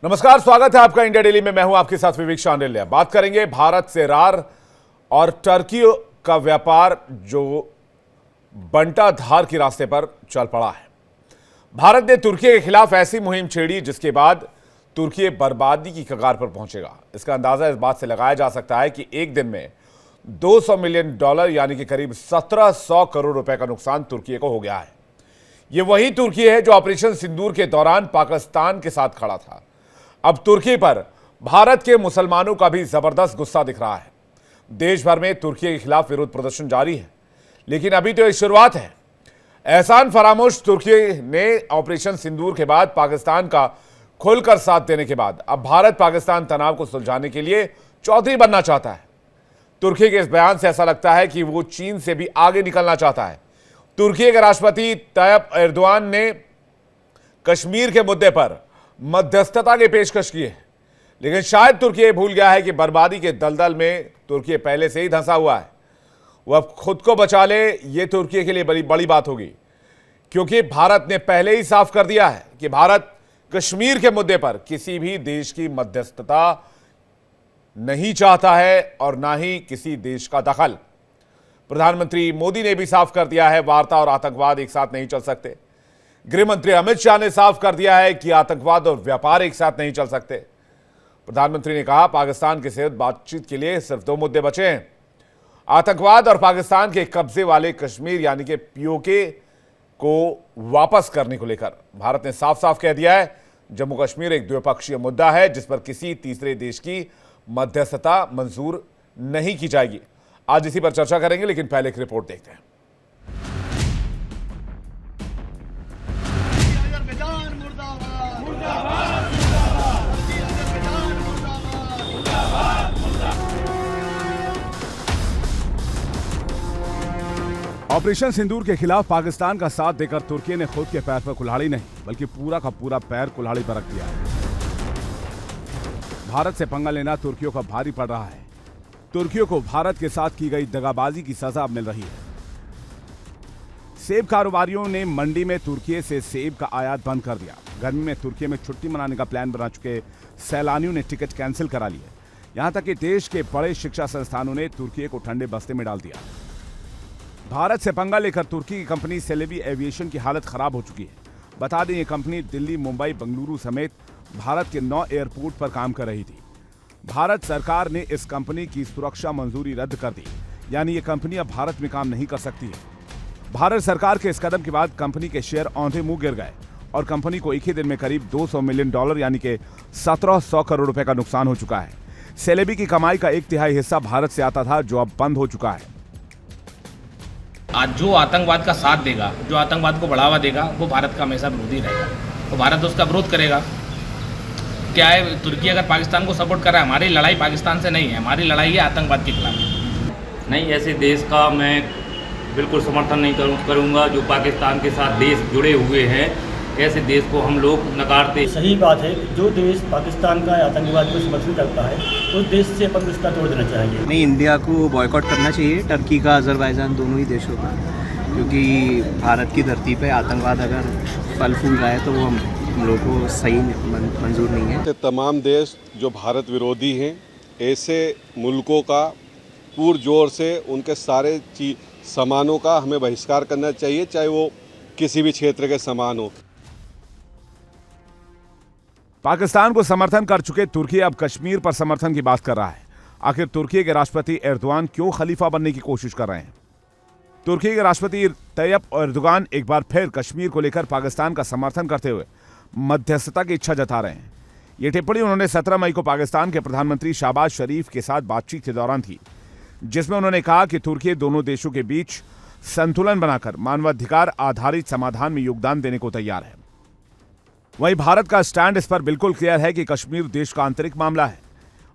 नमस्कार, स्वागत है आपका इंडिया डेली में। मैं हूं आपके साथ विवेक शांडिल्य। बात करेंगे भारत से इरान और टर्की का व्यापार जो बंटाधार के रास्ते पर चल पड़ा है। भारत ने तुर्की के खिलाफ ऐसी मुहिम छेड़ी जिसके बाद तुर्की बर्बादी की कगार पर पहुंचेगा। इसका अंदाजा इस बात से लगाया जा सकता है कि एक दिन में $200 मिलियन यानी कि करीब 1700 करोड़ रुपए का नुकसान तुर्की को हो गया है। यह वही तुर्की है जो ऑपरेशन सिंदूर के दौरान पाकिस्तान के साथ खड़ा था। अब तुर्की पर भारत के मुसलमानों का भी जबरदस्त गुस्सा दिख रहा है। देश भर में तुर्की के खिलाफ विरोध प्रदर्शन जारी है, लेकिन अभी तो ये शुरुआत है। एहसान फरामोश तुर्की ने ऑपरेशन सिंदूर के बाद पाकिस्तान का खुलकर साथ देने के बाद अब भारत पाकिस्तान तनाव को सुलझाने के लिए चौधरी बनना चाहता है। तुर्की के इस बयान से ऐसा लगता है कि वो चीन से भी आगे निकलना चाहता है। तुर्की के राष्ट्रपति तैयब एर्दोआन ने कश्मीर के मुद्दे पर मध्यस्थता की पेशकश की है, लेकिन शायद तुर्की ये भूल गया है कि बर्बादी के दलदल में तुर्की पहले से ही धंसा हुआ है। वह अब खुद को बचा ले, ये तुर्की के लिए बड़ी बात होगी, क्योंकि भारत ने पहले ही साफ कर दिया है कि भारत कश्मीर के मुद्दे पर किसी भी देश की मध्यस्थता नहीं चाहता है और ना ही किसी देश का दखल। प्रधानमंत्री मोदी ने भी साफ कर दिया है, वार्ता और आतंकवाद एक साथ नहीं चल सकते। गृह मंत्री अमित शाह ने साफ कर दिया है कि आतंकवाद और व्यापार एक साथ नहीं चल सकते। प्रधानमंत्री ने कहा, पाकिस्तान के साथ बातचीत के लिए सिर्फ 2 मुद्दे बचे हैं, आतंकवाद और पाकिस्तान के कब्जे वाले कश्मीर यानी कि पीओके को वापस करने को लेकर। भारत ने साफ साफ कह दिया है, जम्मू कश्मीर एक द्विपक्षीय मुद्दा है जिस पर किसी तीसरे देश की मध्यस्थता मंजूर नहीं की जाएगी। आज इसी पर चर्चा करेंगे, लेकिन पहले एक रिपोर्ट देखते हैं। ऑपरेशन सिंदूर के खिलाफ पाकिस्तान का साथ देकर तुर्की ने खुद के पैर पर कुल्हाड़ी नहीं बल्कि पूरा का पूरा पैर कुल्हाड़ी पर रख दिया है। भारत से पंगा लेना तुर्कियों का भारी पड़ रहा है। तुर्कियों को भारत के साथ की गई दगाबाजी की सजा मिल रही है। सेब कारोबारियों ने मंडी में तुर्की से सेब का आयात बंद कर दिया। गर्मी में तुर्की में छुट्टी मनाने का प्लान बना चुके सैलानियों ने टिकट कैंसिल करा लिए। यहां तक कि देश के बड़े शिक्षा संस्थानों ने तुर्की को ठंडे बस्ते में डाल दिया। भारत से पंगा लेकर तुर्की की कंपनी सेलेवी एविएशन की हालत खराब हो चुकी है। बता दें, ये कंपनी दिल्ली, मुंबई, बेंगलुरु समेत भारत के 9 एयरपोर्ट पर काम कर रही थी। भारत सरकार ने इस कंपनी की सुरक्षा मंजूरी रद्द कर दी, यानी ये कंपनी अब भारत में काम नहीं कर सकती है। भारत सरकार के इस कदम के बाद कंपनी के शेयर औंधे मुंह गिर गए और कंपनी को एक ही दिन में करीब $200 मिलियन यानी कि 1700 करोड़ रुपए का नुकसान हो चुका है। सेलेबी की कमाई का 1/3 हिस्सा भारत से आता था, जो अब बंद हो चुका है। आज जो आतंकवाद का साथ देगा, जो आतंकवाद को बढ़ावा देगा, वो भारत का हमेशा विरोधी रहेगा, तो भारत उसका विरोध करेगा। क्या है, तुर्की अगर पाकिस्तान को सपोर्ट कर रहा है, हमारी लड़ाई पाकिस्तान से नहीं है, हमारी लड़ाई है आतंकवाद के खिलाफ। नहीं, ऐसे देश का मैं बिल्कुल समर्थन नहीं करूँगा जो पाकिस्तान के साथ देश जुड़े हुए हैं। ऐसे देश को हम लोग नकारते। सही बात है, जो देश पाकिस्तान का आतंकवाद को समर्थन करता है उस देश से अपन रिश्ता तोड़ देना चाहिए। नहीं, इंडिया को बॉयकॉट करना चाहिए, टर्की का, अजरबैजान, दोनों ही देशों का, क्योंकि भारत की धरती पे आतंकवाद अगर फल फूल रहा है तो वो हम लोगों को सही मंजूर नहीं है। तमाम देश जो भारत विरोधी हैं, ऐसे मुल्कों का पुरजोर से उनके सारे सामानों का हमें बहिष्कार करना चाहिए, चाहे वो किसी भी क्षेत्र के सामान हो। पाकिस्तान को समर्थन कर चुके तुर्की अब कश्मीर पर समर्थन की बात कर रहा है। आखिर तुर्की के राष्ट्रपति एर्दोआन क्यों खलीफा बनने की कोशिश कर रहे हैं? तुर्की के राष्ट्रपति तैयब एर्दोगान एक बार फिर कश्मीर को लेकर पाकिस्तान का समर्थन करते हुए मध्यस्थता की इच्छा जता रहे हैं। ये टिप्पणी उन्होंने 17 मई को पाकिस्तान के प्रधानमंत्री शहबाज शरीफ के साथ बातचीत के दौरान थी, जिसमें उन्होंने कहा कि तुर्की दोनों देशों के बीच संतुलन बनाकर मानवाधिकार आधारित समाधान में योगदान देने को तैयार है। वहीं भारत का स्टैंड इस पर बिल्कुल क्लियर है कि कश्मीर देश का आंतरिक मामला है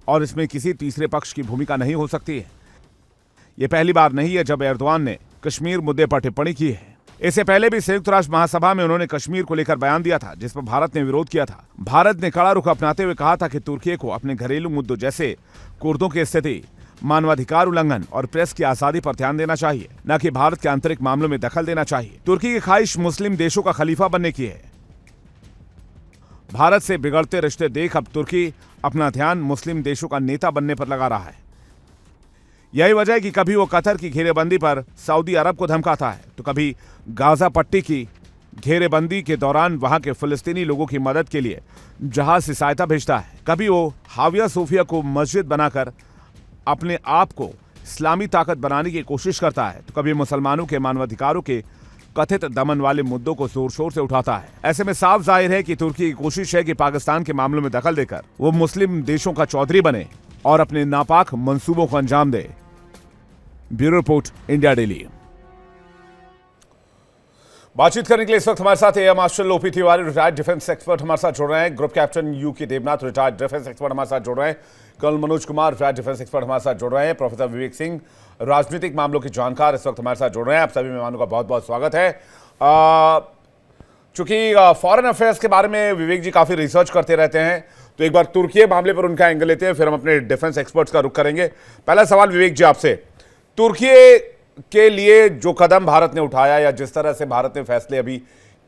और इसमें किसी तीसरे पक्ष की भूमिका नहीं हो सकती है। यह पहली बार नहीं है जब एर्दोआन ने कश्मीर मुद्दे पर टिप्पणी की है। इससे पहले भी संयुक्त राष्ट्र महासभा में उन्होंने कश्मीर को लेकर बयान दिया था, जिस पर भारत ने विरोध किया था। भारत ने कड़ा रुख अपनाते हुए कहा था कि तुर्की को अपने घरेलू मुद्दों जैसे कुर्दों की स्थिति, मानवाधिकार उल्लंघन और प्रेस की आजादी पर ध्यान देना चाहिए, न कि भारत के आंतरिक मामलों में दखल देना चाहिए। तुर्की की ख्वाहिश मुस्लिम देशों का खलीफा बनने की है। भारत से बिगड़ते रिश्ते देख अब तुर्की अपना ध्यान मुस्लिम देशों का नेता बनने पर लगा रहा है। यही वजह है कि कभी वो कतर की घेरेबंदी पर सऊदी अरब को धमकाता है, तो कभी गाजा पट्टी की घेरेबंदी के दौरान वहां के फिलिस्तीनी लोगों की मदद के लिए जहाज से सहायता भेजता है। कभी वो हाविया सोफिया को मस्जिद बनाकर अपने आप को इस्लामी ताकत बनाने की कोशिश करता है, तो कभी मुसलमानों के मानवाधिकारों के कथित दमन वाले मुद्दों को जोर शोर से उठाता है। ऐसे में साफ जाहिर है कि तुर्की की कोशिश है कि पाकिस्तान के मामलों में दखल देकर वो मुस्लिम देशों का चौधरी बने और अपने नापाक मंसूबों को अंजाम दे। Bureau report, India Daily. बातचीत करने के लिए इस वक्त हमारे साथ air marshal OP Tiwari, retired defence expert हमारे साथ जुड़ रहे हैं। Group captain UK Devnath, retired defence expert हमारे साथ जुड़ रहे हैं। Colonel Manoj Kumar, retired defence expert हमारे साथ जुड़ रहे हैं। प्रोफेसर विवेक सिंह, राजनीतिक मामलों के जानकार, इस वक्त हमारे साथ जुड़ रहे हैं। आप सभी मेहमानों का बहुत बहुत स्वागत है। चूंकि फॉरेन अफेयर्स के बारे में विवेक जी काफी रिसर्च करते रहते हैं, तो एक बार तुर्की मामले पर उनका एंगल लेते हैं, फिर हम अपने डिफेंस एक्सपर्ट्स का रुख करेंगे। पहला सवाल विवेक जी आपसे, तुर्की के लिए जो कदम भारत ने उठाया या जिस तरह से भारत ने फैसले अभी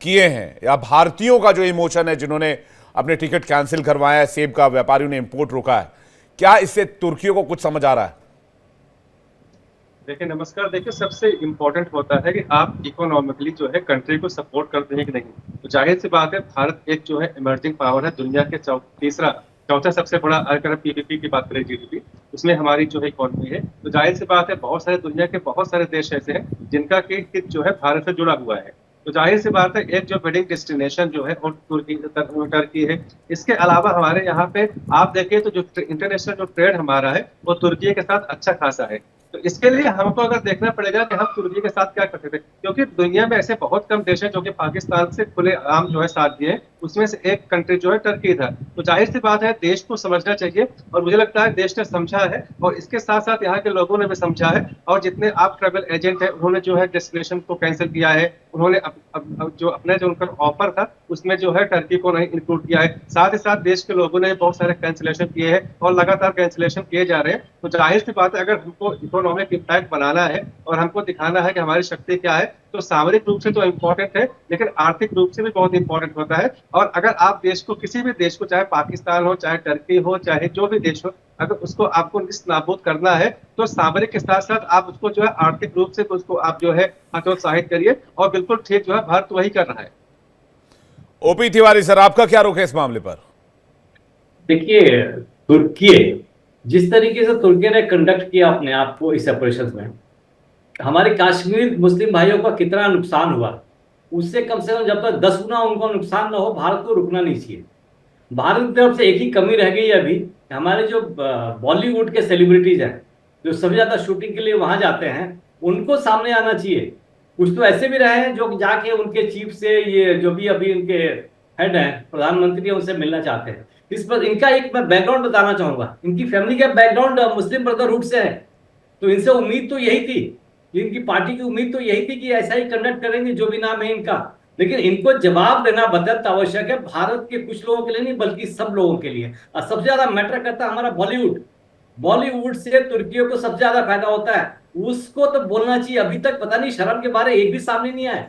किए हैं, या भारतीयों का जो इमोशन है जिन्होंने अपने टिकट कैंसिल करवाया है, सेब का व्यापारियों ने इंपोर्ट रोका है, क्या इससे तुर्कियों को कुछ समझ आ रहा है? देखिए नमस्कार। देखिए सबसे इम्पोर्टेंट होता है कि आप इकोनॉमिकली जो है कंट्री को सपोर्ट करते हैं कि नहीं। तो जाहिर सी बात है, भारत एक जो है इमर्जिंग पावर है, दुनिया के चौथा सबसे बड़ा, अगर पीडीपी की बात करें जीडीपी, उसमें हमारी जो है इकोनॉमी है। तो जाहिर सी बात है, बहुत सारे दुनिया के बहुत सारे देश ऐसे हैं जिनका कि हित जो है भारत से जुड़ा हुआ है। तो जाहिर सी बात है, एक जो वेडिंग डेस्टिनेशन जो है वो टर्की है। इसके अलावा हमारे यहाँ पे आप देखें तो जो इंटरनेशनल जो ट्रेड हमारा है वो तुर्की के साथ अच्छा खासा है। तो इसके लिए हमको अगर देखना पड़ेगा कि हम तुर्की के साथ क्या करते थे, क्योंकि दुनिया में ऐसे बहुत कम देश हैं जो कि पाकिस्तान से खुले आम जो है साथ दिए। उसमें से एक कंट्री जो है टर्की था। तो जाहिर सी बात है, देश को समझना चाहिए, और मुझे लगता है देश ने समझा है, और इसके साथ साथ यहाँ के लोगों ने भी समझा है। और जितने आप ट्रैवल एजेंट है, उन्होंने जो है डेस्टिनेशन को कैंसिल किया है। उन्होंने जो उनका ऑफर था उसमें जो है टर्की को नहीं इंक्लूड किया है। साथ ही साथ देश के लोगों ने बहुत सारे कैंसिलेशन किए हैं और लगातार कैंसिलेशन किए जा रहे हैं। तो जाहिर सी बात है, अगर हमको इकोनॉमिक इम्पैक्ट बनाना है और हमको दिखाना है कि हमारी शक्ति क्या है, तो सामरिक रूप से तो इम्पोर्टेंट है, लेकिन आर्थिक रूप से भी बहुत इंपॉर्टेंट होता है। और अगर आप देश को, किसी भी देश को, चाहे पाकिस्तान हो, चाहे टर्की हो, चाहे जो भी देश हो, अगर उसको आपको निस्नाबूद करना है, तो सामरिक के साथ साथ आप उसको जो है आर्थिक रूप से उसको आप जो है हतोत्साहित करिए। और बिल्कुल ठीक जो है भारत वही कर रहा है। ओपी तिवारी सर, आपका क्या रुख है इस मामले पर? देखिए, तुर्की जिस तरीके से तुर्की ने कंडक्ट किया अपने आप को इस ऑपरेशन में, हमारे कश्मीर मुस्लिम भाइयों का कितना नुकसान हुआ, उससे कम से कम जब तक 10 गुना उनको नुकसान ना हो, भारत को रुकना नहीं चाहिए। भारत की तरफ से एक ही कमी रह गई है अभी, हमारे जो बॉलीवुड के सेलिब्रिटीज हैं, जो सबसे ज्यादा शूटिंग के लिए वहां जाते हैं, उनको सामने आना चाहिए। कुछ तो ऐसे भी रहे हैं जो जाके उनके चीफ से, ये जो भी अभी इनके हेड हैं, प्रधानमंत्री, उनसे मिलना चाहते हैं। इस पर इनका एक मैं बैकग्राउंड बताना चाहूंगा। इनकी फैमिली का बैकग्राउंड मुस्लिम ब्रदरहुड से है। तो इनसे उम्मीद तो यही थी, इनकी पार्टी की उम्मीद तो यही थी कि ऐसा ही कंडक्ट करेंगे जो भी नाम है इनका। लेकिन इनको जवाब देना बेहद आवश्यक है, भारत के कुछ लोगों के लिए नहीं बल्कि सब लोगों के लिए। और सबसे ज्यादा मैटर करता है हमारा बॉलीवुड से तुर्कियों को सबसे ज्यादा फायदा होता है। उसको तो बोलना चाहिए। अभी तक पता नहीं शर्म के बारे एक भी सामने नहीं आया।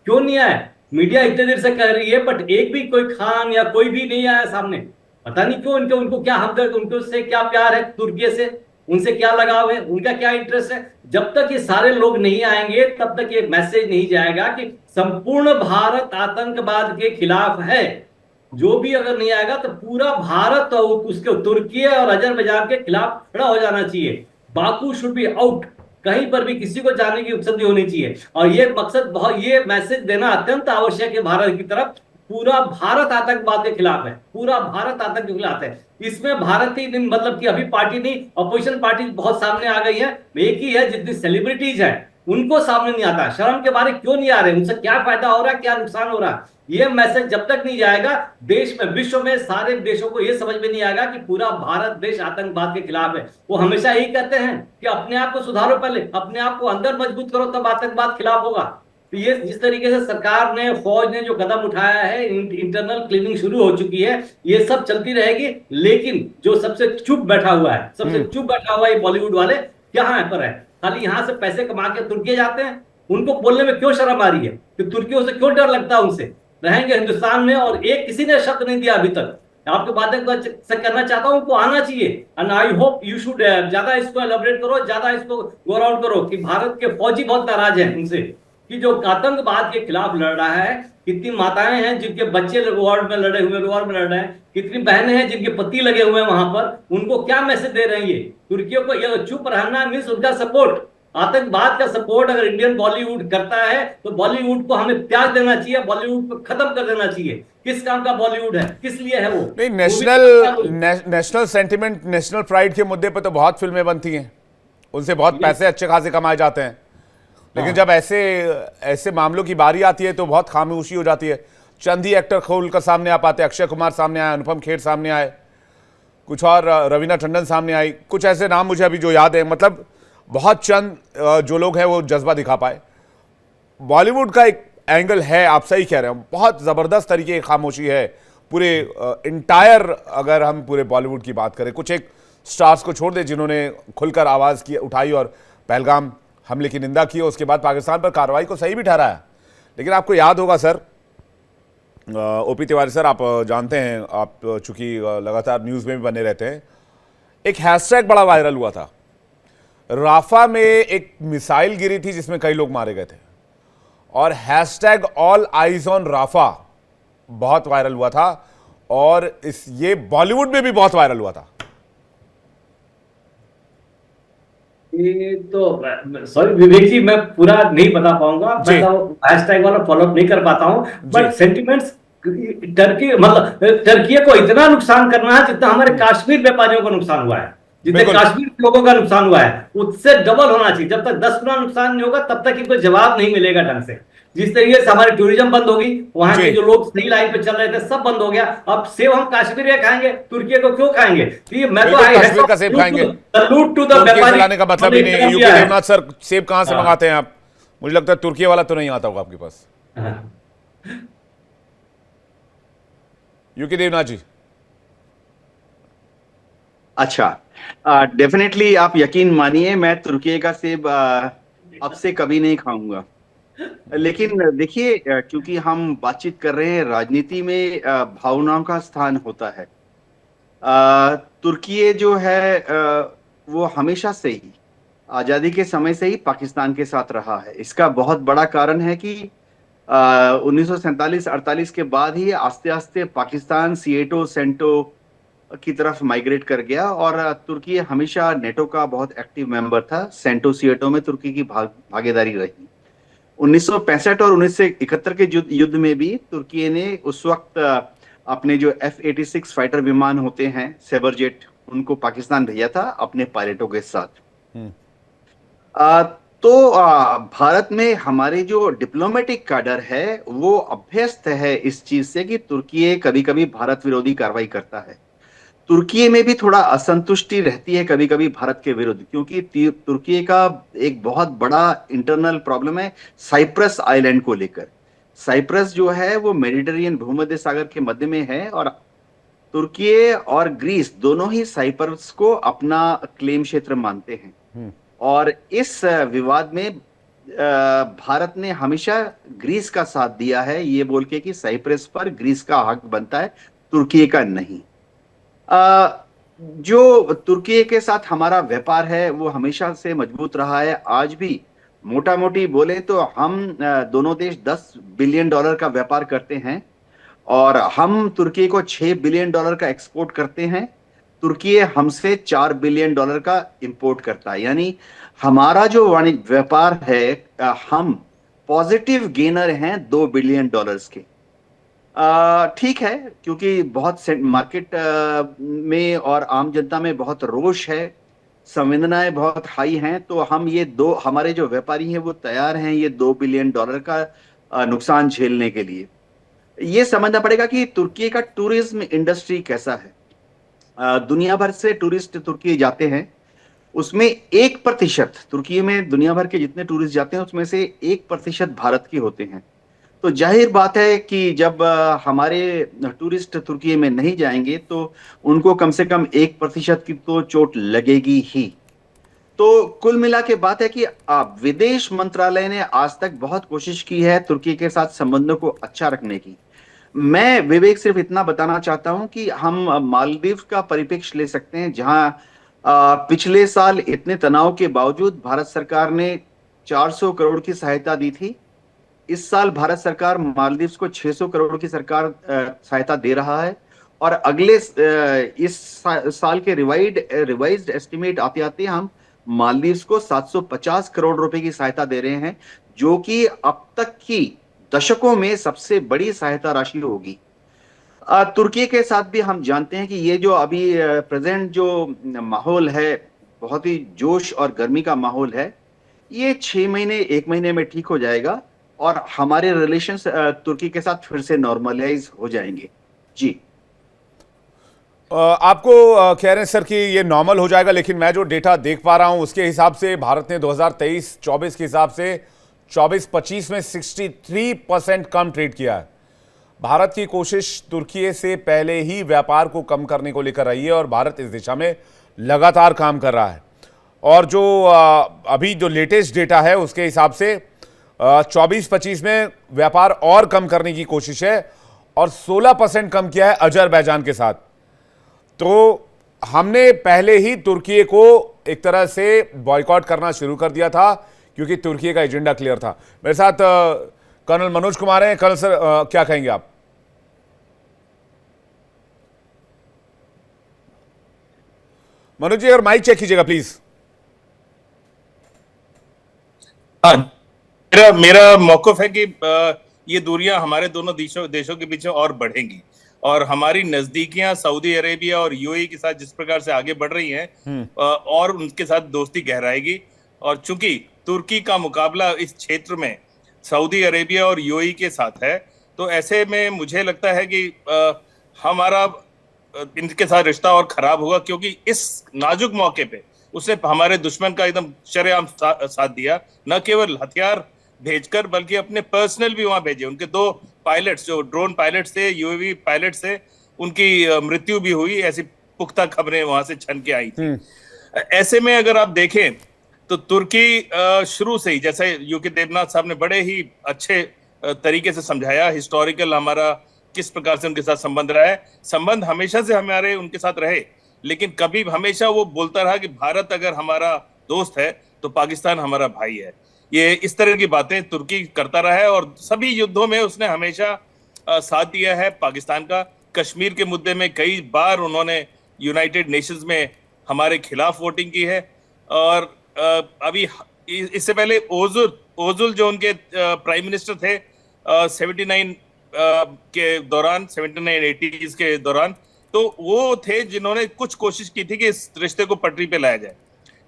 क्यों नहीं आया? मीडिया इतने देर से कह रही है, बट एक भी कोई खान या कोई भी नहीं आया सामने। पता नहीं क्यों। उनको क्या हमदर्द, उनको से क्या प्यार है, तुर्की से उनसे क्या लगाव है, उनका क्या इंटरेस्ट है। जब तक ये सारे लोग नहीं आएंगे तब तक ये मैसेज नहीं जाएगा कि संपूर्ण भारत आतंकवाद के खिलाफ है। जो भी अगर नहीं आएगा तो पूरा भारत तो उसके तुर्की और अजरबैजान के खिलाफ खड़ा हो जाना चाहिए। Baku should be out. कहीं पर भी किसी को जाने की उपस्थिति होनी चाहिए। और ये मकसद, ये मैसेज देना अत्यंत आवश्यक है भारत की तरफ। पूरा भारत आतंकवाद के खिलाफ है, पूरा भारत आतंक के खिलाफ है। इसमें भारत ही नहीं, मतलब कि अभी पार्टी नहीं, अपोजिशन पार्टी बहुत सामने आ गई है। एक ही है, जितनी सेलिब्रिटीज है उनको सामने नहीं आता। शर्म के बारे क्यों नहीं आ रहे, उनसे क्या फायदा हो रहा है, क्या नुकसान हो रहा है। ये मैसेज जब तक नहीं जाएगा देश में, विश्व में सारे देशों को ये समझ में नहीं आएगा कि पूरा भारत देश आतंकवाद के खिलाफ है। वो हमेशा यही कहते हैं कि अपने आप को सुधारो, पहले अपने आप को अंदर मजबूत करो, तब आतंकवाद खिलाफ होगा। तो ये जिस तरीके से सरकार ने, फौज ने जो कदम उठाया है, इंटरनल क्लीनिंग शुरू हो चुकी है, ये सब चलती रहेगी। लेकिन जो सबसे चुप बैठा हुआ है, सबसे चुप बैठा हुआ है बॉलीवुड वाले, यहाँ पर है, खाली यहाँ से पैसे कमा के तुर्की जाते हैं। उनको बोलने में क्यों शर्म आ रही है कि तुर्कियों से क्यों डर लगता है उनसे? रहेंगे हिंदुस्तान में, और एक किसी ने शब्द नहीं दिया अभी तक। आपके बातें से करना चाहता हूं, उनको आना चाहिए। And I hope you should ज्यादा इसको एलैबोरेट करो, ज्यादा इसको गो अराउंड करो कि भारत के फौजी बहुत नाराज हैं उनसे कि जो आतंकवाद के खिलाफ लड़ रहा है। कितनी माताएं हैं जिनके बच्चे वॉर में लड़े हुए, वॉर में लड़ रहे हैं, कितनी बहनें हैं जिनके पति लगे हुए हैं वहां पर, उनको क्या मैसेज दे रहे हैं ये? तुर्कियों को ये चुप रहना मीन्स उनका सपोर्ट, आतंकवाद का सपोर्ट अगर इंडियन बॉलीवुड करता है तो बॉलीवुड को हमें त्याग देना चाहिए, बॉलीवुड को खत्म कर देना चाहिए। किस काम का बॉलीवुड है, किस लिए है वो? नहीं, नेशनल सेंटिमेंट, नेशनल प्राइड के मुद्दे पे तो बहुत फिल्में बनती हैं, उनसे बहुत पैसे अच्छे खासे कमाए जाते हैं, लेकिन जब ऐसे मामलों की बारी आती है तो बहुत खामोशी हो जाती है। चंद ही एक्टर खोलकर सामने आ पाते, अक्षय कुमार सामने आए, अनुपम खेर सामने आए, कुछ और रवीना टंडन सामने आई, कुछ ऐसे नाम मुझे अभी जो याद है, मतलब बहुत चंद जो लोग हैं वो जज्बा दिखा पाए। बॉलीवुड का एक एंगल है, आप सही कह रहे हैं, बहुत ज़बरदस्त तरीके की खामोशी है पूरे इंटायर, अगर हम पूरे बॉलीवुड की बात करें। कुछ एक स्टार्स को छोड़ दें जिन्होंने खुलकर आवाज़ की उठाई और पहलगाम हमले की निंदा की, उसके बाद पाकिस्तान पर कार्रवाई को सही भी ठहराया। लेकिन आपको याद होगा सर, ओपी तिवारी सर, आप जानते हैं, आप चूंकि लगातार न्यूज़ में भी बने रहते हैं, एक हैशटैग बड़ा वायरल हुआ था। राफा में एक मिसाइल गिरी थी जिसमें कई लोग मारे गए थे, और hashtag all eyes on Rafah बहुत वायरल हुआ था, और ये बॉलीवुड में भी बहुत वायरल हुआ था। ये तो सॉरी विवेक जी, मैं पूरा नहीं बता पाऊंगा, मैं तो हैशटैग वाला फॉलोअप नहीं कर पाता हूं, बट सेंटिमेंट्स टर्की, मतलब टर्की को इतना नुकसान करना है जितना हमारे कश्मीर व्यापारियों को नुकसान हुआ है, जितने कश्मीर के लोगों का नुकसान हुआ है, उससे डबल होना चाहिए। जब तक 10 गुना नुकसान नहीं होगा तब तक इनको जवाब नहीं मिलेगा ढंग से। जिस तरीके से हमारी टूरिज्म बंद होगी, वहां के जो लोग सही लाइन पे चल रहे थे सब बंद हो गया। अब सेब हम कश्मीर में खाएंगे, तुर्की को क्यों खाएंगे? मैं तो कश्मीर का सेब खाएंगे, लूट टू द व्यापारी का मतलब ही नहीं। यूके देवनाथ सर, सेब कहां से मंगाते हैं आप? मुझे लगता है तुर्की वाला तो नहीं आता होगा आपके पास। यूके देवनाथ जी, अच्छा, डेफिनेटली आप यकीन मानिए मैं तुर्की का सेब अब से कभी नहीं खाऊंगा। लेकिन देखिए, क्योंकि हम बातचीत कर रहे हैं, राजनीति में भावनाओं का स्थान होता है। तुर्की जो है वो हमेशा से ही, आज़ादी के समय से ही पाकिस्तान के साथ रहा है। इसका बहुत बड़ा कारण है कि 1947-48 के बाद ही आस्ते आस्ते पाकिस्तान सीएटो सेंटो की तरफ माइग्रेट कर गया, और तुर्की हमेशा नेटो का बहुत एक्टिव मेंबर था। सेंटो सीएटो में तुर्की की भागीदारी रही। 1965 और 1971 के युद्ध में भी तुर्की ने उस वक्त अपने जो F-86 फाइटर विमान होते हैं, सेबरजेट, उनको पाकिस्तान भेजा था अपने पायलटों के साथ। तो भारत में हमारे जो डिप्लोमेटिक कैडर है वो अभ्यस्त है इस चीज से कि तुर्की कभी कभी भारत विरोधी कार्रवाई करता है। तुर्की में भी थोड़ा असंतुष्टि रहती है कभी कभी भारत के विरुद्ध, क्योंकि तुर्की का एक बहुत बड़ा इंटरनल प्रॉब्लम है साइप्रस आइलैंड को लेकर। साइप्रस जो है वो मेडिटेरियन भूमध्य सागर के मध्य में है, और तुर्की और ग्रीस दोनों ही साइप्रस को अपना क्लेम क्षेत्र मानते हैं। और इस विवाद में भारत ने हमेशा ग्रीस का साथ दिया है, ये बोल के कि साइप्रस पर ग्रीस का हक बनता है, तुर्की का नहीं। जो तुर्की के साथ हमारा व्यापार है वो हमेशा से मजबूत रहा है। आज भी मोटा मोटी बोले तो हम दोनों देश $10 बिलियन का व्यापार करते हैं, और हम तुर्की को $6 बिलियन का एक्सपोर्ट करते हैं। तुर्की हमसे $4 बिलियन का इंपोर्ट करता है। यानी हमारा जो वाणिज्य व्यापार है, हम पॉजिटिव गेनर हैं $2 बिलियन के। ठीक है, क्योंकि बहुत मार्केट में और आम जनता में बहुत रोष है, संवेदनाएं बहुत हाई हैं, तो हम हमारे जो व्यापारी हैं वो तैयार हैं ये $2 बिलियन का नुकसान झेलने के लिए। ये समझना पड़ेगा कि तुर्की का टूरिज्म इंडस्ट्री कैसा है। दुनिया भर से टूरिस्ट तुर्की जाते हैं, उसमें 1% तुर्की में दुनिया भर के जितने टूरिस्ट जाते हैं उसमें से 1% भारत के होते हैं। तो जाहिर बात है कि जब हमारे टूरिस्ट तुर्की में नहीं जाएंगे तो उनको कम से कम 1% की तो चोट लगेगी ही। तो कुल मिला के बात है कि विदेश मंत्रालय ने आज तक बहुत कोशिश की है तुर्की के साथ संबंधों को अच्छा रखने की, मैं विवेक सिर्फ इतना बताना चाहता हूं कि हम मालदीव का परिप्रेक्ष्य ले सकते हैं, जहां पिछले साल इतने तनाव के बावजूद भारत सरकार ने 400 करोड़ की सहायता दी थी। इस साल भारत सरकार मालदीव को 600 करोड़ की सरकार सहायता दे रहा है, और अगले इस साल के रिवाइज्ड एस्टिमेट आते आते हम मालदीव को 750 करोड़ रुपए की सहायता दे रहे हैं, जो कि अब तक की दशकों में सबसे बड़ी सहायता राशि होगी। तुर्की के साथ भी हम जानते हैं कि ये जो अभी प्रेजेंट जो माहौल है, बहुत ही जोश और गर्मी का माहौल है, ये 6 महीने 1 महीने में ठीक हो जाएगा और हमारे रिलेशंस तुर्की के साथ फिर से नॉर्मलाइज हो जाएंगे। जी आपको कह रहे हैं सर कि ये नॉर्मल हो जाएगा, लेकिन मैं जो डेटा देख पा रहा हूं उसके हिसाब से भारत ने 2023-24 के हिसाब से 24-25 में 63% कम ट्रेड किया है। भारत की कोशिश तुर्की से पहले ही व्यापार को कम करने को लेकर रही है और भारत इस दिशा में लगातार काम कर रहा है। और जो अभी जो लेटेस्ट डेटा है उसके हिसाब से 24-25 में व्यापार और कम करने की कोशिश है और 16% कम किया है अजरबैजान के साथ। तो हमने पहले ही तुर्की को एक तरह से बॉयकॉट करना शुरू कर दिया था क्योंकि तुर्की का एजेंडा क्लियर था। मेरे साथ कर्नल मनोज कुमार हैं। कर्नल सर, क्या कहेंगे आप? मनोज जी, अगर माइक चेक कीजिएगा प्लीज। हाँ, मेरा मौक़िफ़ है कि ये दूरियां हमारे दोनों देशों के बीच और बढ़ेंगी और हमारी नजदीकियां सऊदी अरेबिया और यूएई के साथ जिस प्रकार से आगे बढ़ रही हैं और उनके साथ दोस्ती गहराएगी। और चूंकि तुर्की का मुकाबला इस क्षेत्र में सऊदी अरेबिया और यूएई के साथ है, तो ऐसे में मुझे लगता है कि हमारा इनके साथ रिश्ता और खराब होगा, क्योंकि इस नाजुक मौके पे उसने हमारे दुश्मन का एकदम शरेआम साथ दिया, न केवल हथियार भेजकर बल्कि अपने पर्सनल भी वहां भेजे। उनके 2 पायलट्स जो ड्रोन पायलट्स थे, यूएवी पायलट्स थे, उनकी मृत्यु भी हुई। ऐसी पुख्ता खबरें वहां से छन के आई थी। ऐसे में अगर आप देखें तो तुर्की शुरू से ही, जैसे यूके देवनाथ साहब ने बड़े ही अच्छे तरीके से समझाया, हिस्टोरिकल हमारा किस प्रकार से उनके साथ संबंध रहा है। संबंध हमेशा से हमारे उनके साथ रहे, लेकिन कभी हमेशा वो बोलता रहा कि भारत अगर हमारा दोस्त है तो पाकिस्तान हमारा भाई है। ये इस तरह की बातें तुर्की करता रहा है और सभी युद्धों में उसने हमेशा साथ दिया है पाकिस्तान का। कश्मीर के मुद्दे में कई बार उन्होंने यूनाइटेड नेशंस में हमारे खिलाफ वोटिंग की है। और अभी इससे पहले ओजुल जो उनके प्राइम मिनिस्टर थे 79 के दौरान, 79-80s के दौरान, तो वो थे जिन्होंने कुछ कोशिश की थी कि इस रिश्ते को पटरी पे लाया जाए।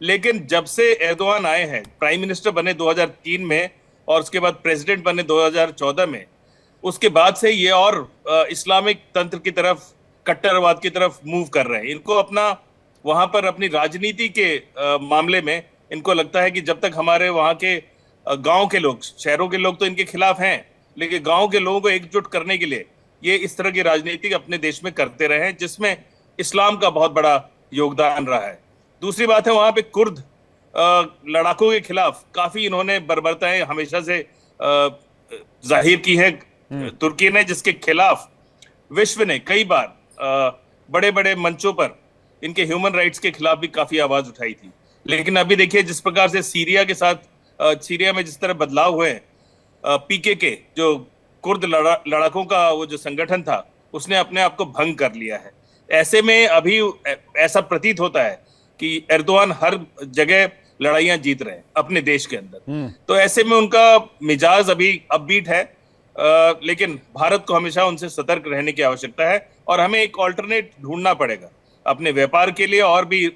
लेकिन जब से एर्दोआन आए हैं, प्राइम मिनिस्टर बने 2003 में और उसके बाद प्रेसिडेंट बने 2014 में, उसके बाद से ये और इस्लामिक तंत्र की तरफ, कट्टरवाद की तरफ मूव कर रहे हैं। इनको अपना वहां पर अपनी राजनीति के मामले में इनको लगता है कि जब तक हमारे वहां के गांव के लोग, शहरों के लोग तो इनके खिलाफ हैं, लेकिन गांव के लोगों को एकजुट करने के लिए ये इस तरह की राजनीति अपने देश में करते रहे हैं, जिसमें इस्लाम का बहुत बड़ा योगदान रहा है। दूसरी बात है, वहां पे कुर्द लड़ाकों के खिलाफ काफी इन्होंने बर्बरताएं हमेशा से जाहिर की है तुर्की ने, जिसके खिलाफ विश्व ने कई बार बड़े बड़े मंचों पर इनके ह्यूमन राइट्स के खिलाफ भी काफी आवाज उठाई थी। लेकिन अभी देखिए जिस प्रकार से सीरिया के साथ, सीरिया में जिस तरह बदलाव हुए, पीकेके जो कुर्द लड़ाकों का वो जो संगठन था, उसने अपने आप को भंग कर लिया है। ऐसे में अभी ऐसा प्रतीत होता है कि एर्दोआन हर जगह लड़ाइयां जीत रहे हैं अपने देश के अंदर। तो ऐसे में उनका मिजाज अभी अपबीट है, लेकिन भारत को हमेशा उनसे सतर्क रहने की आवश्यकता है और हमें एक ऑल्टरनेट ढूंढना पड़ेगा अपने व्यापार के लिए, और भी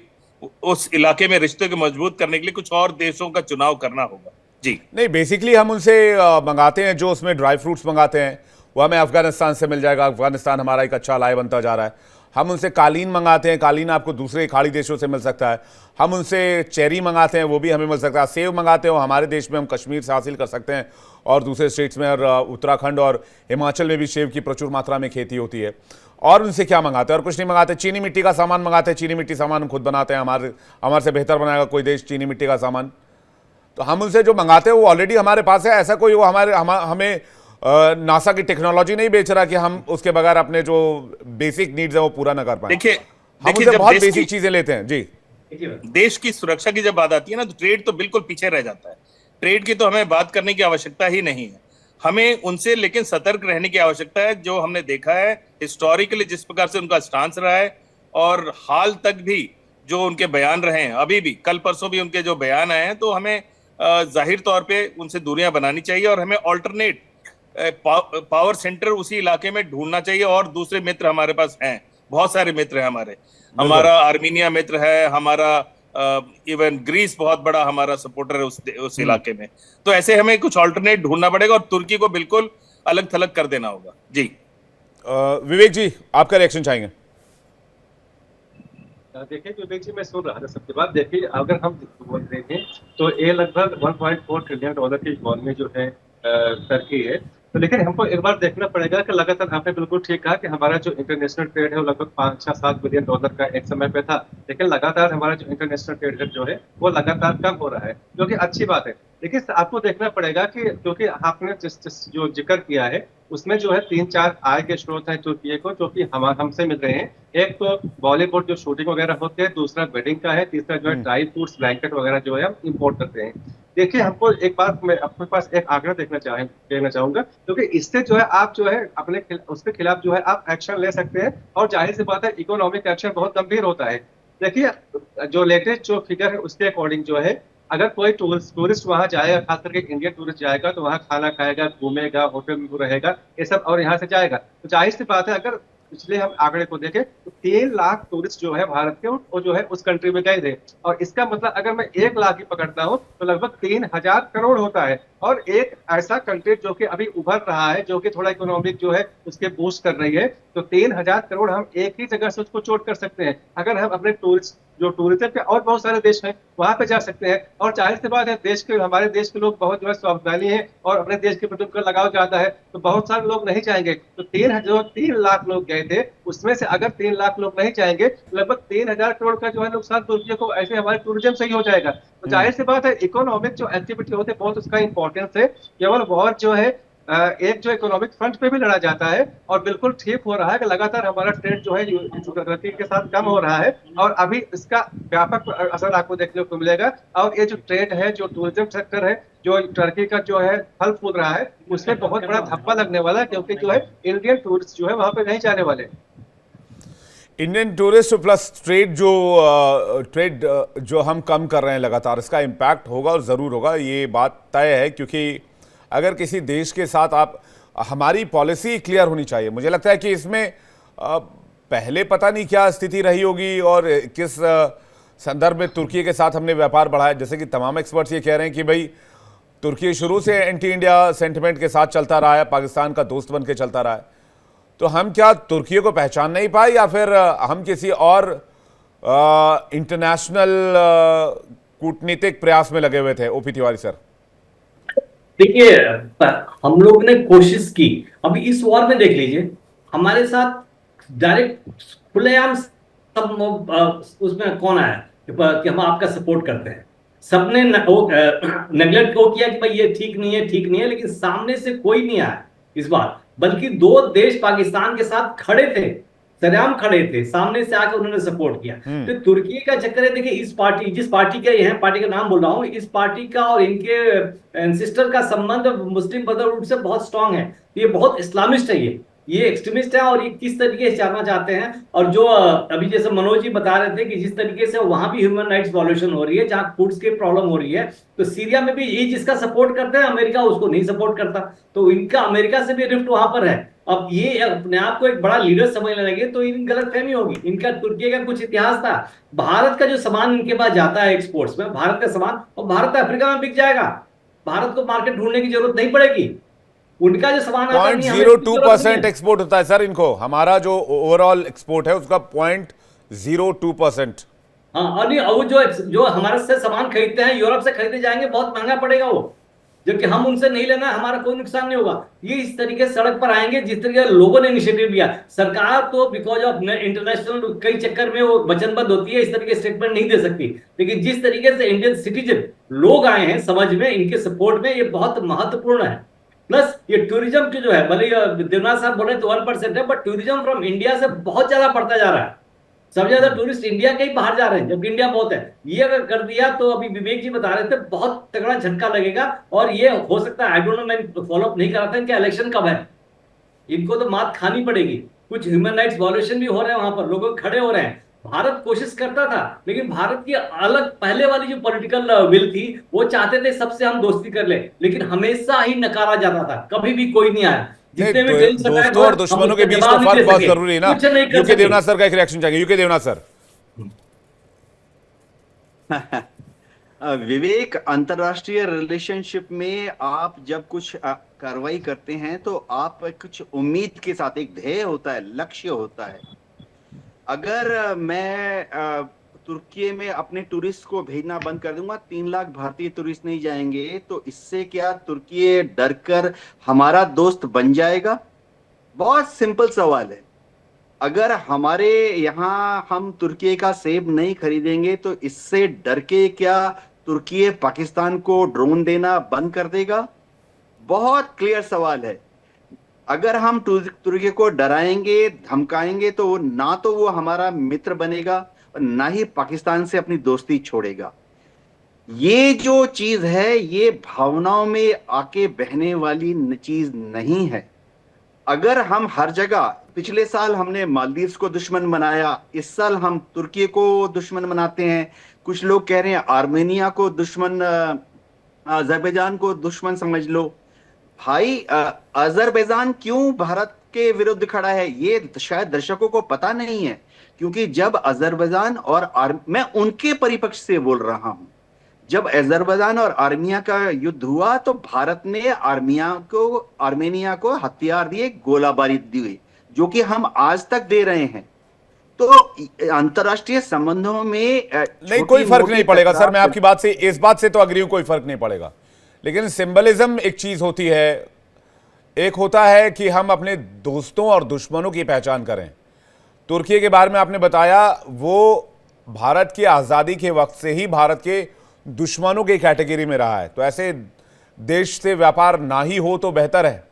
उस इलाके में रिश्ते को मजबूत करने के लिए कुछ और देशों का चुनाव करना होगा। जी नहीं, बेसिकली हम उनसे मंगाते हैं, जो उसमें ड्राई फ्रूट्स मंगाते हैं वो हमें अफगानिस्तान से मिल जाएगा। अफगानिस्तान हमारा एक अच्छा लाए बनता जा रहा है। हम उनसे कालीन मंगाते हैं, कालीन आपको दूसरे खाड़ी देशों से मिल सकता है। हम उनसे चेरी मंगाते हैं, वो भी हमें मिल सकता है। सेब मंगाते हैं, हमारे देश में हम कश्मीर से हासिल कर सकते हैं और दूसरे स्टेट्स में, और उत्तराखंड और हिमाचल में भी सेब की प्रचुर मात्रा में खेती होती है। और उनसे क्या मंगाते हैं? और कुछ नहीं मंगाते। चीनी मिट्टी का सामान मंगाते हैं, चीनी मिट्टी सामान हम खुद बनाते हैं। हमारे से बेहतर बनाएगा कोई देश चीनी मिट्टी का सामान? तो हम उनसे जो मंगाते हैं वो ऑलरेडी हमारे पास है। ऐसा कोई वो हमें नासा की टेक्नोलॉजी नहीं बेच रहा कि हम उसके बगैर अपने जो बेसिक नीड्स है वो पूरा ना कर पाए। देखिए हम देखिए उससे जब बहुत देश बेसिक की चीजें लेते हैं जी। देश की सुरक्षा की जब बात आती है ना, तो ट्रेड तो बिल्कुल पीछे रह जाता है। ट्रेड की तो हमें बात करने की आवश्यकता ही नहीं है, हमें उनसे लेकिन सतर्क रहने की आवश्यकता है। जो हमने देखा है हिस्टोरिकली जिस प्रकार से उनका स्टांस रहा है, और हाल तक भी जो उनके बयान रहे हैं, अभी भी कल परसों भी उनके जो बयान आए हैं, तो हमें जाहिर तौर पे उनसे दूरियां बनानी चाहिए और हमें ऑल्टरनेट पावर सेंटर उसी इलाके में ढूंढना चाहिए। और दूसरे मित्र हमारे पास हैं, बहुत सारे मित्र हैं हमारे। हमारा आर्मीनिया मित्र है, हमारा इवन ग्रीस बहुत बड़ा हमारा सपोर्टर है उस इलाके में। तो ऐसे हमें कुछ ऑल्टरनेट ढूंढना पड़ेगा और तुर्की को बिल्कुल अलग थलग कर देना होगा जी। विवेक जी, आपका रिएक्शन चाहेंगे? देखिए विवेक जी, मैं सुन रहा था सबकी बात। देखिए अगर हम बोल रहे हैं तो ये लगभग 1.4 ट्रिलियन डॉलर की इकोनॉमी जो है टर्की है। तो लेकिन हमको एक बार देखना पड़ेगा कि लगातार, आपने बिल्कुल ठीक कहा कि हमारा जो इंटरनेशनल ट्रेड है वो लगभग 5-6-7 बिलियन डॉलर का एक समय पे था, लेकिन लगातार हमारा जो इंटरनेशनल ट्रेड जो है वो लगातार कम हो रहा है, जो कि अच्छी बात है। लेकिन आपको देखना पड़ेगा कि क्योंकि आपने जिस जो जिक्र किया है उसमें जो है 3-4 आय के स्रोत हैं तुर्की को, जो कि हमसे मिल रहे हैं। एक तो बॉलीवुड जो शूटिंग वगैरह होते हैं, दूसरा वेडिंग का है, तीसरा जो है ड्राई फ्रूट्स ब्लैंकेट वगैरह जो है हम इम्पोर्ट करते हैं। देखिए हमको एक बात, मैं अपने पास एक आग्रह कहना चाहूंगा, क्योंकि इससे जो है आप जो है अपने उसके खिलाफ जो है आप एक्शन ले सकते हैं, और जाहिर सी बात है इकोनॉमिक एक्शन बहुत गंभीर होता है। देखिए जो लेटेस्ट जो फिगर है उसके अकॉर्डिंग जो है, अगर कोई टूरिस्ट वहां जाएगा, खास करके इंडियन टूरिस्ट जाएगा, तो वहां खाना खाएगा, घूमेगा, होटल में रहेगा, ये सब, और यहाँ से जाएगा, तो जाहिर सी बात है अगर पिछले हम आंकड़े को देखें तो 3 लाख टूरिस्ट जो है भारत के वो जो है उस कंट्री में गए थे। और इसका मतलब अगर मैं 1 लाख ही पकड़ता हूँ तो लगभग 3000 करोड़ होता है। और एक ऐसा कंट्री जो कि अभी उभर रहा है, जो कि थोड़ा इकोनॉमिक जो है उसके बूस्ट कर रही है, तो 3000 करोड़ हम एक ही जगह से उसको चोट कर सकते हैं। अगर हम अपने टूरिज्म के और बहुत सारे देश हैं वहां पे जा सकते हैं। और जाहिर सी बात है हमारे देश के लोग बहुत जो है स्वाभिमानी हैं और अपने देश के प्रति उनका लगाव ज्यादा है, तो बहुत सारे लोग नहीं जाएंगे। तो 3 लाख लोग गए थे, उसमें से अगर 3 लाख लोग नहीं जाएंगे तो लगभग 3000 करोड़ का जो है नुकसान तुर्की को ऐसे हमारे टूरिज्म से ही हो जाएगा। तो जाहिर सी बात है इकोनॉमिक जो एक्टिविटी होती है बहुत उसका इंपॉर्टेंस है। केवल वॉर जो है एक जो इकोनॉमिक फ्रंट पे भी लड़ा जाता है, और बिल्कुल ठीक हो रहा है कि लगातार हमारा ट्रेड जो है प्रगति के साथ कम हो रहा है, और अभी इसका व्यापक असर आपको देखने को मिलेगा। और ये जो ट्रेड है, जो टूरिज्म सेक्टर है, जो टर्की का जो है फल फूल रहा है, उसमें बहुत बड़ा धब्बा लगने वाला है, क्योंकि जो है इंडियन टूरिस्ट जो है वहां पे नहीं जाने वाले। इंडियन टूरिस्ट प्लस ट्रेड जो हम कम कर रहे हैं लगातार, इसका इम्पैक्ट होगा और ज़रूर होगा, ये बात तय है। क्योंकि अगर किसी देश के साथ हमारी पॉलिसी क्लियर होनी चाहिए। मुझे लगता है कि इसमें पहले पता नहीं क्या स्थिति रही होगी और किस संदर्भ में तुर्की के साथ हमने व्यापार बढ़ाया। जैसे कि तमाम एक्सपर्ट्स ये कह रहे हैं कि भाई तुर्की शुरू से एंटी इंडिया सेंटिमेंट के साथ चलता रहा है, पाकिस्तान का दोस्त बन के चलता रहा है। तो हम क्या तुर्की को पहचान नहीं पाए, या फिर हम किसी और इंटरनेशनल कूटनीतिक प्रयास में लगे हुए थे? ओपी तिवारी सर, देखिए हम लोग ने कोशिश की। अभी इस वॉर में देख लीजिए, हमारे साथ डायरेक्ट खुलेआम सब उसमें कौन आया कि हम आपका सपोर्ट करते हैं। सबने नेगलेक्ट को किया कि भाई ये ठीक नहीं है, लेकिन सामने से कोई नहीं आया इस बार, बल्कि 2 देश पाकिस्तान के साथ खड़े थे, सरेआम खड़े थे, सामने से आकर उन्होंने सपोर्ट किया। तो तुर्की का चक्कर है। देखिए जिस पार्टी के यहाँ पार्टी का नाम बोल रहा हूँ, इस पार्टी का और इनके सिस्टर का संबंध मुस्लिम ब्रदरहुड से बहुत स्ट्रांग है। ये बहुत इस्लामिस्ट है, ये एक्सट्रीमिस्ट है, और ये किस तरीके से जाना चाहते हैं। और जो अभी जैसे मनोज जी बता रहे थे कि जिस तरीके से वहां भी ह्यूमन राइट्स वॉल्यूशन हो रही है, जहां फूड्स की प्रॉब्लम हो रही है, तो सीरिया में भी ये जिसका सपोर्ट करते हैं, अमेरिका उसको नहीं सपोर्ट करता, तो इनका अमेरिका से भी रिफ्ट वहां पर है। अब ये अपने आप को एक बड़ा लीडर समझने लगे तो इन गलतफहमी होगी। इनका तुर्की का कुछ इतिहास था। भारत का जो सामान इनके पास जाता है एक्सपोर्ट्स में, भारत का सामान, और भारत अफ्रीका में बिक जाएगा, भारत को मार्केट ढूंढने की जरूरत नहीं पड़ेगी। उनका जो सामान 0.02% एक्सपोर्ट होता है सर इनको। हमारा जो ओवरऑल एक्सपोर्ट है उसका 0.02%। हाँ, और वो जो हमारे से सामान खरीदते हैं, यूरोप से खरीदे जाएंगे, बहुत महंगा पड़ेगा वो, जबकि हम उनसे नहीं लेना, हमारा कोई नुकसान नहीं होगा। ये इस तरीके से सड़क पर आएंगे जिस तरीके लोगों ने इनिशिएटिव लिया। सरकार तो बिकॉज ऑफ इंटरनेशनल कई चक्कर में वो वचनबद्ध होती है, इस तरीके स्टेटमेंट नहीं दे सकती, लेकिन जिस तरीके से इंडियन सिटीजन लोग आए हैं समझ में, इनके सपोर्ट में, ये बहुत महत्वपूर्ण है। प्लस ये टूरिज्म की जो है, भले देवनाथ साहब बोले तो 1% है, बट टूरिज्म फ्रॉम इंडिया से बहुत ज्यादा बढ़ता जा रहा है। सबसे ज्यादा टूरिस्ट इंडिया के ही बाहर जा रहे हैं, जबकि इंडिया बहुत है। ये अगर कर दिया तो अभी विवेक जी बता रहे थे बहुत तगड़ा झटका लगेगा, और ये हो सकता है, आई डोंट नो, मैं फॉलोअप नहीं कर रहा था, इनका इलेक्शन कब है, इनको तो मात खानी पड़ेगी। कुछ ह्यूमन राइट्स वायोलेशन भी हो रहे हैं वहां पर, लोग खड़े हो रहे हैं। भारत कोशिश करता था, लेकिन भारत की अलग पहले वाली जो पॉलिटिकल विल थी, वो चाहते थे सबसे हम दोस्ती कर ले, लेकिन हमेशा ही नकारा जाता था, कभी भी कोई नहीं आया। जितने भी ट्रेन सटाए दोस्तों और दुश्मनों के बीच तो फर्क बहुत जरूरी है ना। यूके देवनाथ सर का एक रिएक्शन चाहिए। UK Debnath sir. विवेक, अंतरराष्ट्रीय रिलेशनशिप में आप जब कुछ कार्रवाई करते हैं तो आप कुछ उम्मीद के साथ, एक ध्येय होता है, लक्ष्य होता है। अगर मैं तुर्की में अपने टूरिस्ट को भेजना बंद कर दूंगा, 3 लाख भारतीय टूरिस्ट नहीं जाएंगे, तो इससे क्या तुर्की डर कर हमारा दोस्त बन जाएगा? बहुत सिंपल सवाल है। अगर हमारे यहाँ हम तुर्की का सेब नहीं खरीदेंगे तो इससे डर के क्या तुर्की पाकिस्तान को ड्रोन देना बंद कर देगा? बहुत क्लियर सवाल है। अगर हम तुर्की को डराएंगे, धमकाएंगे, तो ना तो वो हमारा मित्र बनेगा और ना ही पाकिस्तान से अपनी दोस्ती छोड़ेगा। ये जो चीज है, ये भावनाओं में आके बहने वाली चीज नहीं है। अगर हम हर जगह, पिछले साल हमने मालदीव्स को दुश्मन बनाया, इस साल हम तुर्की को दुश्मन बनाते हैं। कुछ लोग कह रहे हैं आर्मेनिया को दुश्मन, अजरबैजान को दुश्मन समझ लो। भाई, अजरबैजान क्यों भारत के विरुद्ध खड़ा है, ये शायद दर्शकों को पता नहीं है। क्योंकि जब अजरबैजान और मैं उनके परिपक्ष से बोल रहा हूं, जब अजरबैजान और आर्मेनिया का युद्ध हुआ तो भारत ने आर्मेनिया को हथियार दिए, गोलाबारी दी, जो कि हम आज तक दे रहे हैं। तो अंतरराष्ट्रीय संबंधों में नहीं, कोई फर्क नहीं पड़ेगा सर। मैं आपकी बात से, इस बात से तो अग्री हूं, कोई फर्क नहीं पड़ेगा। लेकिन सिंबलिज्म एक चीज होती है, एक होता है कि हम अपने दोस्तों और दुश्मनों की पहचान करें। तुर्की के बारे में आपने बताया, वो भारत की आज़ादी के वक्त से ही भारत के दुश्मनों की कैटेगरी में रहा है। तो ऐसे देश से व्यापार ना ही हो तो बेहतर है।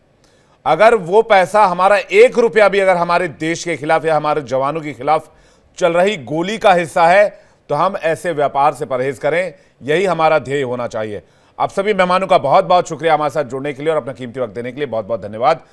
अगर वो पैसा, हमारा 1 रुपया भी अगर हमारे देश के खिलाफ या हमारे जवानों के खिलाफ चल रही गोली का हिस्सा है, तो हम ऐसे व्यापार से परहेज करें। यही हमारा ध्येय होना चाहिए। आप सभी मेहमानों का बहुत बहुत शुक्रिया हमारे साथ जुड़ने के लिए और अपना कीमती वक्त देने के लिए। बहुत बहुत धन्यवाद।